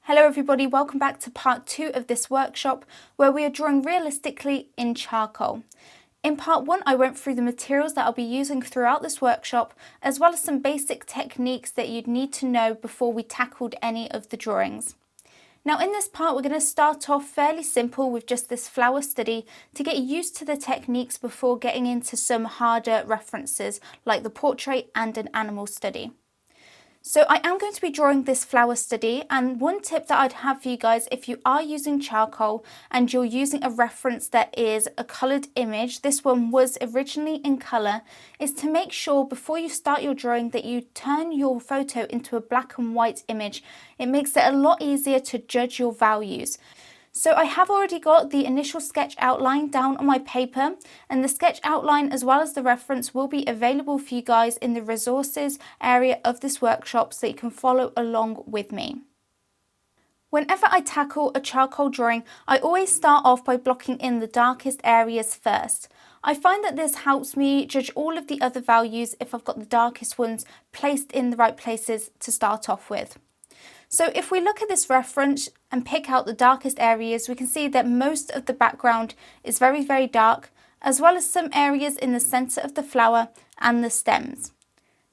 Hello everybody, welcome back to part 2 of this workshop where we are drawing realistically in charcoal. In part 1 I went through the materials that I'll be using throughout this workshop as well as some basic techniques that you'd need to know before we tackled any of the drawings. Now in this part we're going to start off fairly simple with just this flower study to get used to the techniques before getting into some harder references like the portrait and an animal study. So I am going to be drawing this flower study, and one tip that I'd have for you guys if you are using charcoal and you're using a reference that is a coloured image, this one was originally in colour, is to make sure before you start your drawing that you turn your photo into a black and white image. It makes it a lot easier to judge your values. So I have already got the initial sketch outline down on my paper, and the sketch outline as well as the reference will be available for you guys in the resources area of this workshop so you can follow along with me. Whenever I tackle a charcoal drawing, I always start off by blocking in the darkest areas first. I find that this helps me judge all of the other values if I've got the darkest ones placed in the right places to start off with. So if we look at this reference and pick out the darkest areas, we can see that most of the background is very, very dark, as well as some areas in the centre of the flower and the stems.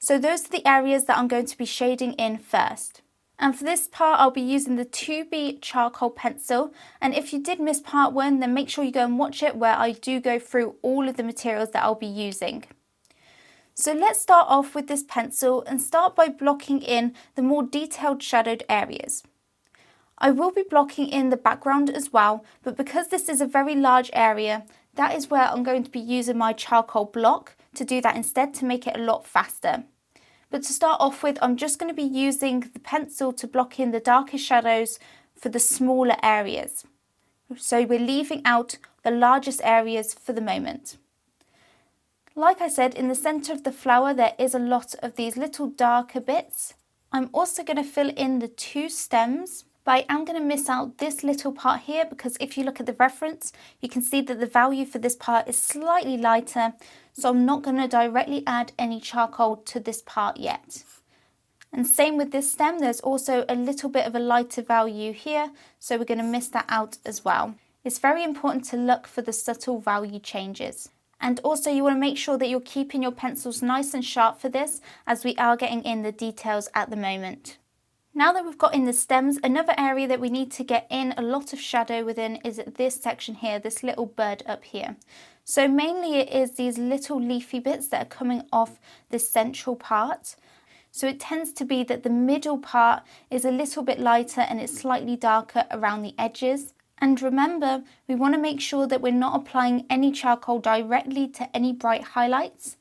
So those are the areas that I'm going to be shading in first. And for this part, I'll be using the 2B charcoal pencil. And if you did miss part 1, then make sure you go and watch it where I do go through all of the materials that I'll be using. So let's start off with this pencil and start by blocking in the more detailed shadowed areas. I will be blocking in the background as well, but because this is a very large area, that is where I'm going to be using my charcoal block to do that instead to make it a lot faster. But to start off with, I'm just going to be using the pencil to block in the darkest shadows for the smaller areas. So we're leaving out the largest areas for the moment. Like I said, in the centre of the flower there is a lot of these little darker bits. I'm also going to fill in the 2 stems, but I am going to miss out this little part here because if you look at the reference, you can see that the value for this part is slightly lighter, so I'm not going to directly add any charcoal to this part yet. And same with this stem, there's also a little bit of a lighter value here, so we're going to miss that out as well. It's very important to look for the subtle value changes. And also you want to make sure that you're keeping your pencils nice and sharp for this, as we are getting in the details at the moment. Now that we've got in the stems, another area that we need to get in a lot of shadow within is this section here, this little bud up here. So mainly it is these little leafy bits that are coming off this central part. So it tends to be that the middle part is a little bit lighter and it's slightly darker around the edges. And remember, we want to make sure that we're not applying any charcoal directly to any bright highlights,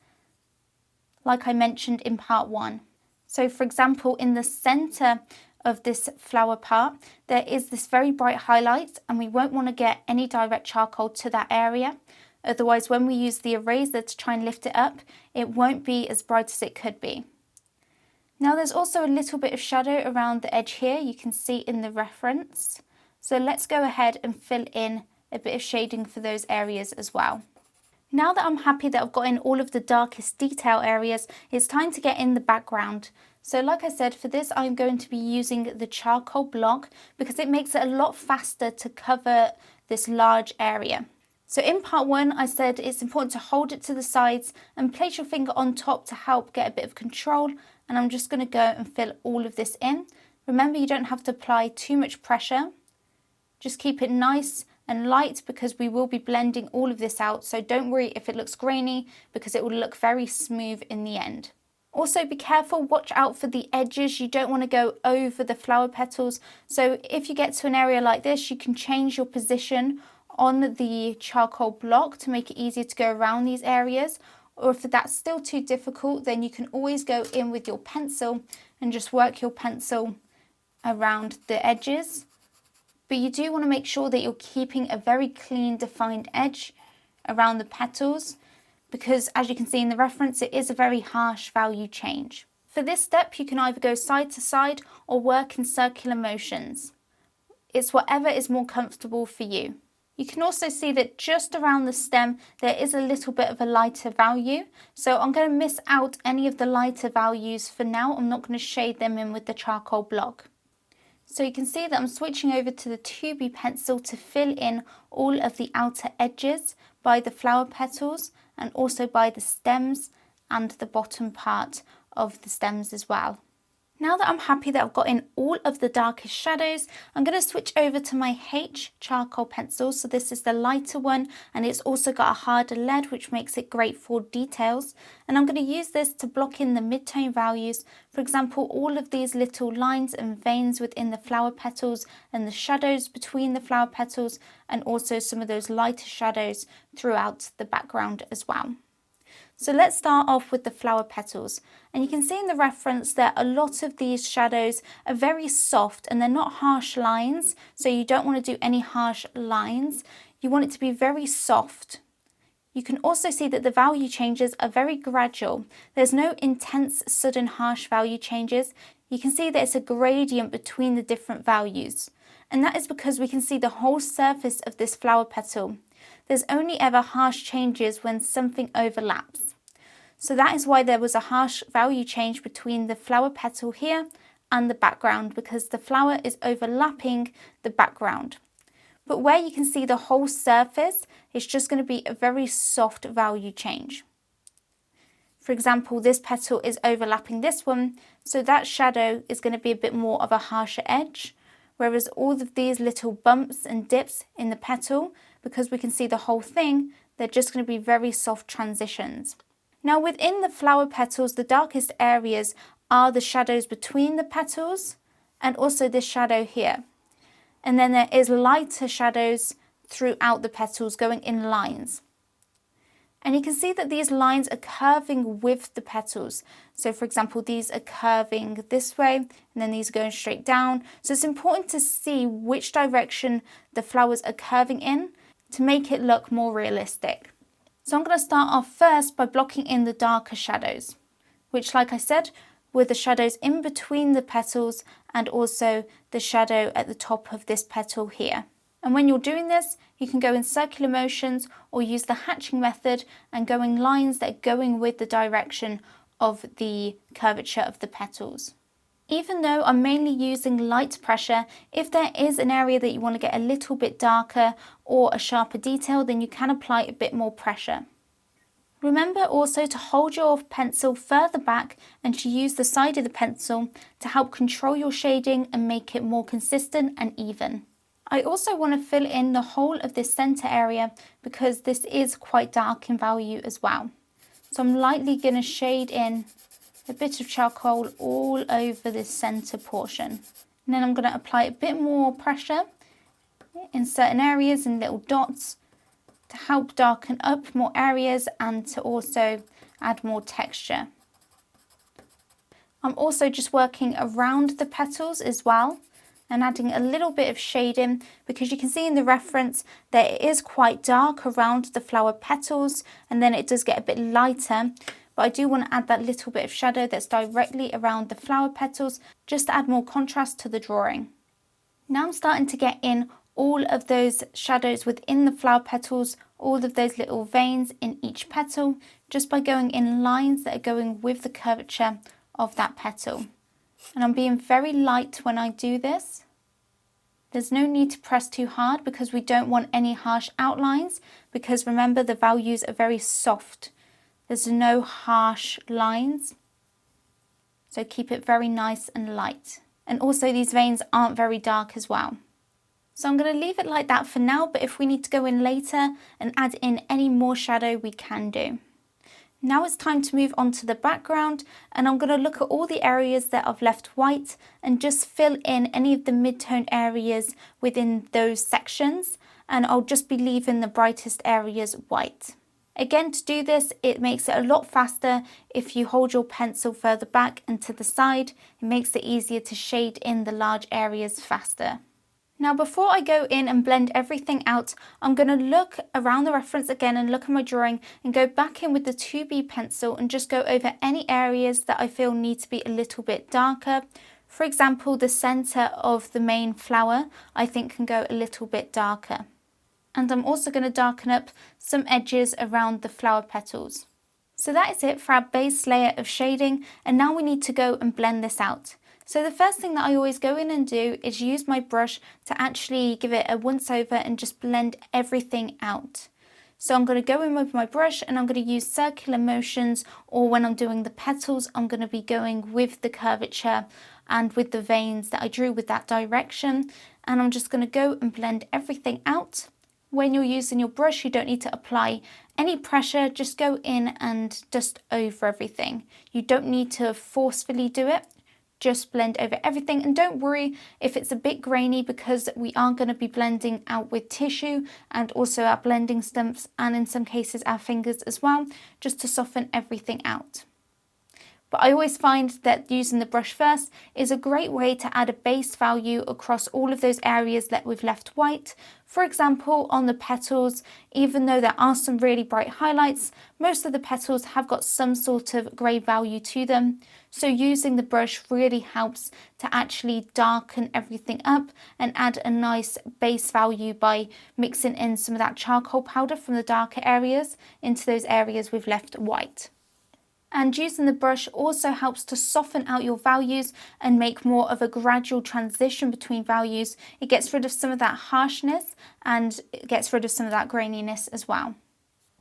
like I mentioned in part 1. So for example, in the centre of this flower part, there is this very bright highlight, and we won't want to get any direct charcoal to that area. Otherwise, when we use the eraser to try and lift it up, it won't be as bright as it could be. Now there's also a little bit of shadow around the edge here, you can see in the reference. So let's go ahead and fill in a bit of shading for those areas as well. Now that I'm happy that I've got in all of the darkest detail areas, it's time to get in the background. So like I said, for this I'm going to be using the charcoal block because it makes it a lot faster to cover this large area. So in part 1 I said it's important to hold it to the sides and place your finger on top to help get a bit of control, and I'm just going to go and fill all of this in. Remember, you don't have to apply too much pressure. Just keep it nice and light because we will be blending all of this out, so don't worry if it looks grainy because it will look very smooth in the end. Also be careful, watch out for the edges, you don't want to go over the flower petals, so if you get to an area like this you can change your position on the charcoal block to make it easier to go around these areas, or if that's still too difficult then you can always go in with your pencil and just work your pencil around the edges. But you do want to make sure that you're keeping a very clean defined edge around the petals because as you can see in the reference it is a very harsh value change. For this step you can either go side to side or work in circular motions. It's whatever is more comfortable for you. You can also see that just around the stem there is a little bit of a lighter value, so I'm going to miss out any of the lighter values for now. I'm not going to shade them in with the charcoal block. So you can see that I'm switching over to the 2B pencil to fill in all of the outer edges by the flower petals and also by the stems and the bottom part of the stems as well. Now that I'm happy that I've got in all of the darkest shadows, I'm going to switch over to my H charcoal pencil. So this is the lighter one, and it's also got a harder lead, which makes it great for details. And I'm going to use this to block in the mid-tone values. For example, all of these little lines and veins within the flower petals and the shadows between the flower petals, and also some of those lighter shadows throughout the background as well. So let's start off with the flower petals, and you can see in the reference that a lot of these shadows are very soft and they're not harsh lines, so you don't want to do any harsh lines. You want it to be very soft. You can also see that the value changes are very gradual. There's no intense, sudden, harsh value changes. You can see that it's a gradient between the different values, and that is because we can see the whole surface of this flower petal. There's only ever harsh changes when something overlaps. So that is why there was a harsh value change between the flower petal here and the background, because the flower is overlapping the background. But where you can see the whole surface, it's just going to be a very soft value change. For example, this petal is overlapping this one, so that shadow is going to be a bit more of a harsher edge, whereas all of these little bumps and dips in the petal, because we can see the whole thing, they're just going to be very soft transitions. Now within the flower petals, the darkest areas are the shadows between the petals and also this shadow here. And then there is lighter shadows throughout the petals going in lines. And you can see that these lines are curving with the petals. So for example, these are curving this way, and then these are going straight down. So it's important to see which direction the flowers are curving in to make it look more realistic. So I'm going to start off first by blocking in the darker shadows, which, like I said, were the shadows in between the petals and also the shadow at the top of this petal here. And when you're doing this, you can go in circular motions or use the hatching method and go in lines that are going with the direction of the curvature of the petals. Even though I'm mainly using light pressure, if there is an area that you want to get a little bit darker or a sharper detail, then you can apply a bit more pressure. Remember also to hold your pencil further back and to use the side of the pencil to help control your shading and make it more consistent and even. I also want to fill in the whole of this center area because this is quite dark in value as well. So I'm lightly going to shade in a bit of charcoal all over this center portion. And then I'm going to apply a bit more pressure in certain areas and little dots to help darken up more areas and to also add more texture. I'm also just working around the petals as well and adding a little bit of shading because you can see in the reference that it is quite dark around the flower petals and then it does get a bit lighter. But I do want to add that little bit of shadow that's directly around the flower petals just to add more contrast to the drawing. Now I'm starting to get in all of those shadows within the flower petals, all of those little veins in each petal, just by going in lines that are going with the curvature of that petal. And I'm being very light when I do this. There's no need to press too hard because we don't want any harsh outlines, because remember the values are very soft. There's no harsh lines, so keep it very nice and light. And also these veins aren't very dark as well. So I'm going to leave it like that for now, but if we need to go in later and add in any more shadow, we can do. Now it's time to move on to the background, and I'm going to look at all the areas that I've left white and just fill in any of the mid-tone areas within those sections, and I'll just be leaving the brightest areas white. Again, to do this, it makes it a lot faster if you hold your pencil further back and to the side. It makes it easier to shade in the large areas faster. Now, before I go in and blend everything out, I'm going to look around the reference again and look at my drawing and go back in with the 2B pencil and just go over any areas that I feel need to be a little bit darker. For example, the center of the main flower, I think can go a little bit darker. And I'm also going to darken up some edges around the flower petals. So that is it for our base layer of shading, and now we need to go and blend this out. So the first thing that I always go in and do is use my brush to actually give it a once over and just blend everything out. So I'm going to go in with my brush and I'm going to use circular motions, or when I'm doing the petals, I'm going to be going with the curvature and with the veins that I drew with that direction. And I'm just going to go and blend everything out. When you're using your brush, you don't need to apply any pressure, just go in and dust over everything. You don't need to forcefully do it. Just blend over everything, and don't worry if it's a bit grainy, because we are going to be blending out with tissue and also our blending stumps, and in some cases our fingers as well, just to soften everything out. But I always find that using the brush first is a great way to add a base value across all of those areas that we've left white. For example, on the petals, even though there are some really bright highlights, most of the petals have got some sort of grey value to them. So using the brush really helps to actually darken everything up and add a nice base value by mixing in some of that charcoal powder from the darker areas into those areas we've left white. And using the brush also helps to soften out your values and make more of a gradual transition between values. It gets rid of some of that harshness and it gets rid of some of that graininess as well.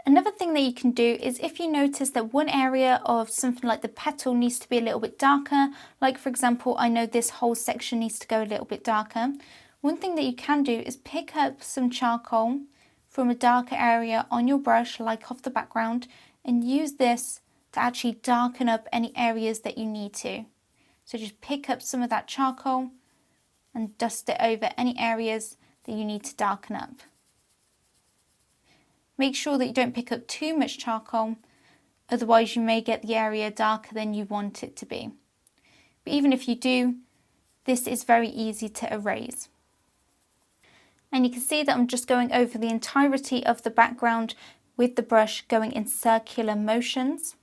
Another thing that you can do is, if you notice that one area of something like the petal needs to be a little bit darker, like for example, I know this whole section needs to go a little bit darker, one thing that you can do is pick up some charcoal from a darker area on your brush, like off the background, and use this to actually darken up any areas that you need to. So just pick up some of that charcoal and dust it over any areas that you need to darken up. Make sure that you don't pick up too much charcoal, otherwise you may get the area darker than you want it to be. But even if you do, this is very easy to erase. And you can see that I'm just going over the entirety of the background with the brush, going in circular motions,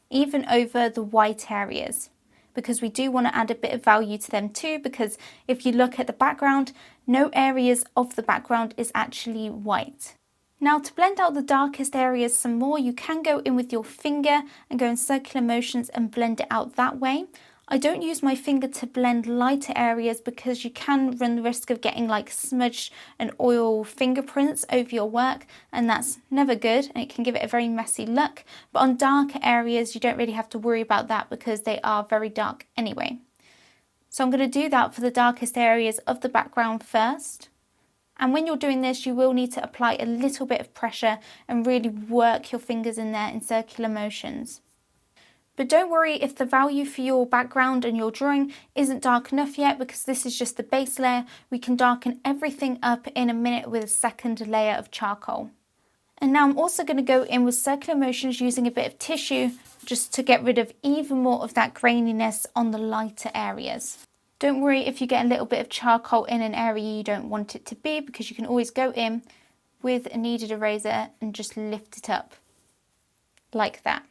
even over the white areas, because we do want to add a bit of value to them too, because if you look at the background, no areas of the background is actually white. Now, to blend out the darkest areas some more, you can go in with your finger and go in circular motions and blend it out that way. I don't use my finger to blend lighter areas because you can run the risk of getting like smudge and oil fingerprints over your work, and that's never good and it can give it a very messy look. But on darker areas you don't really have to worry about that because they are very dark anyway. So I'm going to do that for the darkest areas of the background first. And when you're doing this, you will need to apply a little bit of pressure and really work your fingers in there in circular motions. But don't worry if the value for your background and your drawing isn't dark enough yet, because this is just the base layer. We can darken everything up in a minute with a second layer of charcoal. And now I'm also going to go in with circular motions using a bit of tissue just to get rid of even more of that graininess on the lighter areas. Don't worry if you get a little bit of charcoal in an area you don't want it to be, because you can always go in with a kneaded eraser and just lift it up like that.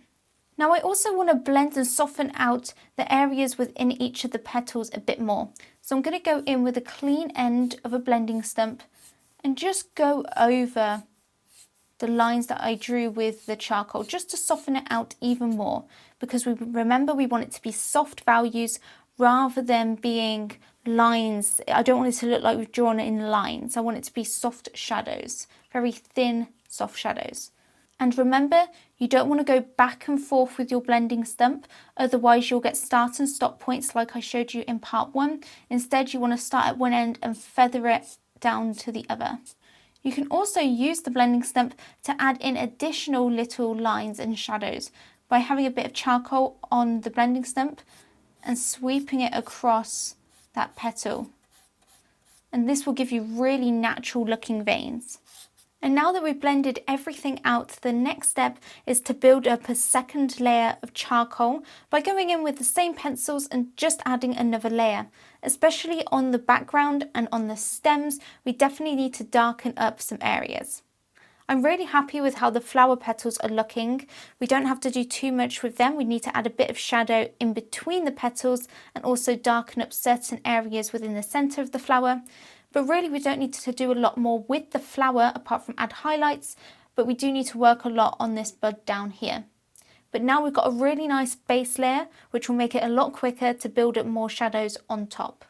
Now I also want to blend and soften out the areas within each of the petals a bit more. So I'm going to go in with a clean end of a blending stump and just go over the lines that I drew with the charcoal, just to soften it out even more, because remember we want it to be soft values rather than being lines. I don't want it to look like we've drawn it in lines. I want it to be soft shadows, very thin, soft shadows. And remember, you don't want to go back and forth with your blending stump, otherwise you'll get start and stop points like I showed you in part 1. Instead, you want to start at one end and feather it down to the other. You can also use the blending stump to add in additional little lines and shadows by having a bit of charcoal on the blending stump and sweeping it across that petal. And this will give you really natural looking veins. And now that we've blended everything out, the next step is to build up a second layer of charcoal by going in with the same pencils and just adding another layer. Especially on the background and on the stems, we definitely need to darken up some areas. I'm really happy with how the flower petals are looking. We don't have to do too much with them. We need to add a bit of shadow in between the petals and also darken up certain areas within the centre of the flower. But really we don't need to do a lot more with the flower apart from add highlights, but we do need to work a lot on this bud down here. But now we've got a really nice base layer, which will make it a lot quicker to build up more shadows on top.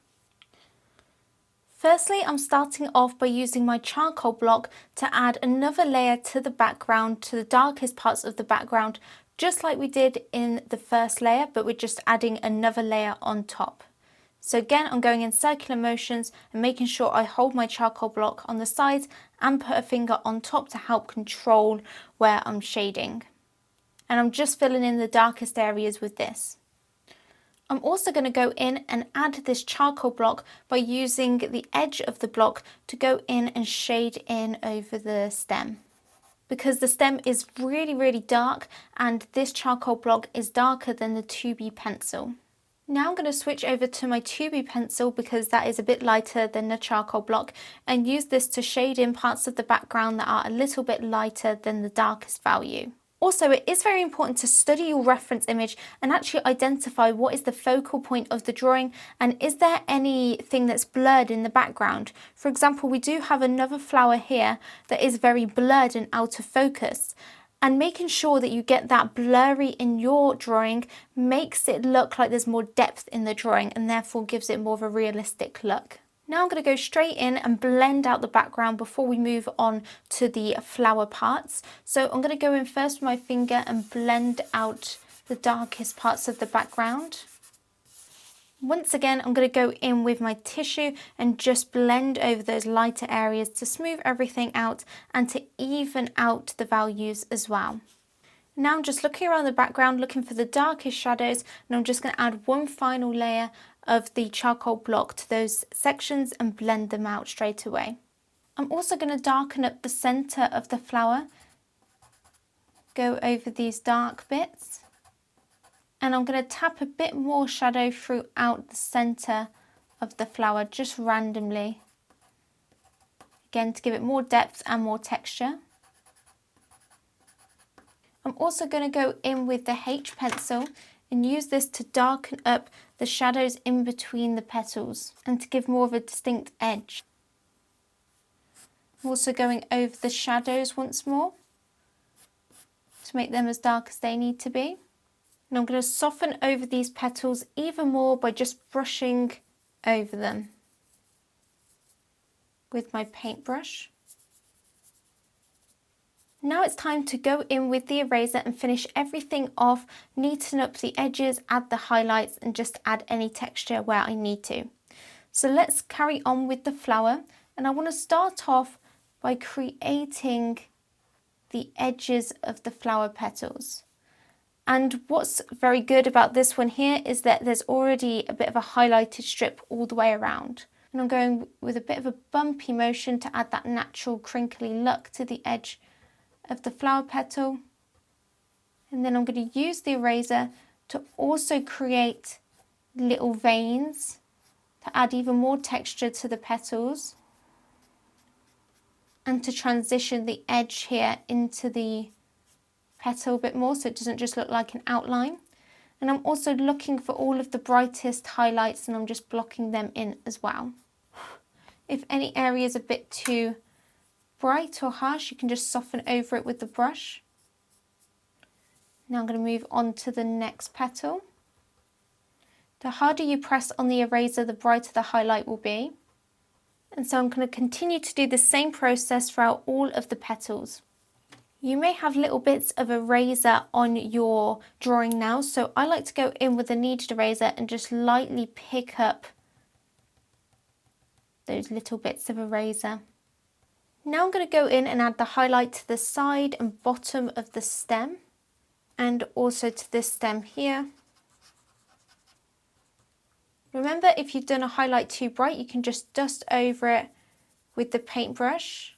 Firstly, I'm starting off by using my charcoal block to add another layer to the background, to the darkest parts of the background, just like we did in the first layer, but we're just adding another layer on top. So again, I'm going in circular motions and making sure I hold my charcoal block on the sides and put a finger on top to help control where I'm shading. And I'm just filling in the darkest areas with this. I'm also going to go in and add this charcoal block by using the edge of the block to go in and shade in over the stem. Because the stem is really dark and this charcoal block is darker than the 2B pencil. Now I'm going to switch over to my 2B pencil because that is a bit lighter than the charcoal block, and use this to shade in parts of the background that are a little bit lighter than the darkest value. Also, it is very important to study your reference image and actually identify what is the focal point of the drawing and is there anything that's blurred in the background. For example, we do have another flower here that is very blurred and out of focus. And making sure that you get that blurry in your drawing makes it look like there's more depth in the drawing and therefore gives it more of a realistic look. Now I'm going to go straight in and blend out the background before we move on to the flower parts. So I'm going to go in first with my finger and blend out the darkest parts of the background. Once again, I'm going to go in with my tissue and just blend over those lighter areas to smooth everything out and to even out the values as well. Now I'm just looking around the background, looking for the darkest shadows, and I'm just going to add one final layer of the charcoal block to those sections and blend them out straight away. I'm also going to darken up the centre of the flower, go over these dark bits, and I'm going to tap a bit more shadow throughout the centre of the flower, just randomly, again to give it more depth and more texture. I'm also going to go in with the H pencil and use this to darken up the shadows in between the petals and to give more of a distinct edge. I'm also going over the shadows once more to make them as dark as they need to be. And I'm going to soften over these petals even more by just brushing over them with my paintbrush. Now it's time to go in with the eraser and finish everything off, neaten up the edges, add the highlights and just add any texture where I need to. So let's carry on with the flower, and I want to start off by creating the edges of the flower petals. And what's very good about this one here is that there's already a bit of a highlighted strip all the way around. And I'm going with a bit of a bumpy motion to add that natural crinkly look to the edge of the flower petal. And then I'm going to use the eraser to also create little veins to add even more texture to the petals and to transition the edge here into the petal a bit more so it doesn't just look like an outline. And I'm also looking for all of the brightest highlights and I'm just blocking them in as well. If any area is a bit too bright or harsh, you can just soften over it with the brush. Now I'm going to move on to the next petal. The harder you press on the eraser, the brighter the highlight will be. And so I'm going to continue to do the same process throughout all of the petals. You may have little bits of eraser on your drawing now, so I like to go in with a kneaded eraser and just lightly pick up those little bits of eraser. Now I'm going to go in and add the highlight to the side and bottom of the stem and also to this stem here. Remember, if you've done a highlight too bright, you can just dust over it with the paintbrush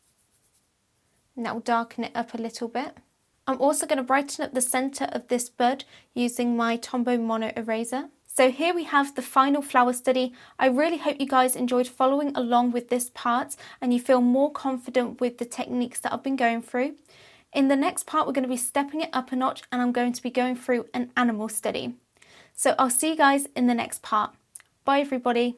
and that will darken it up a little bit. I'm also going to brighten up the centre of this bud using my Tombow Mono eraser. So here we have the final flower study. I really hope you guys enjoyed following along with this part and you feel more confident with the techniques that I've been going through. In the next part, we're going to be stepping it up a notch and I'm going to be going through an animal study. So I'll see you guys in the next part. Bye everybody.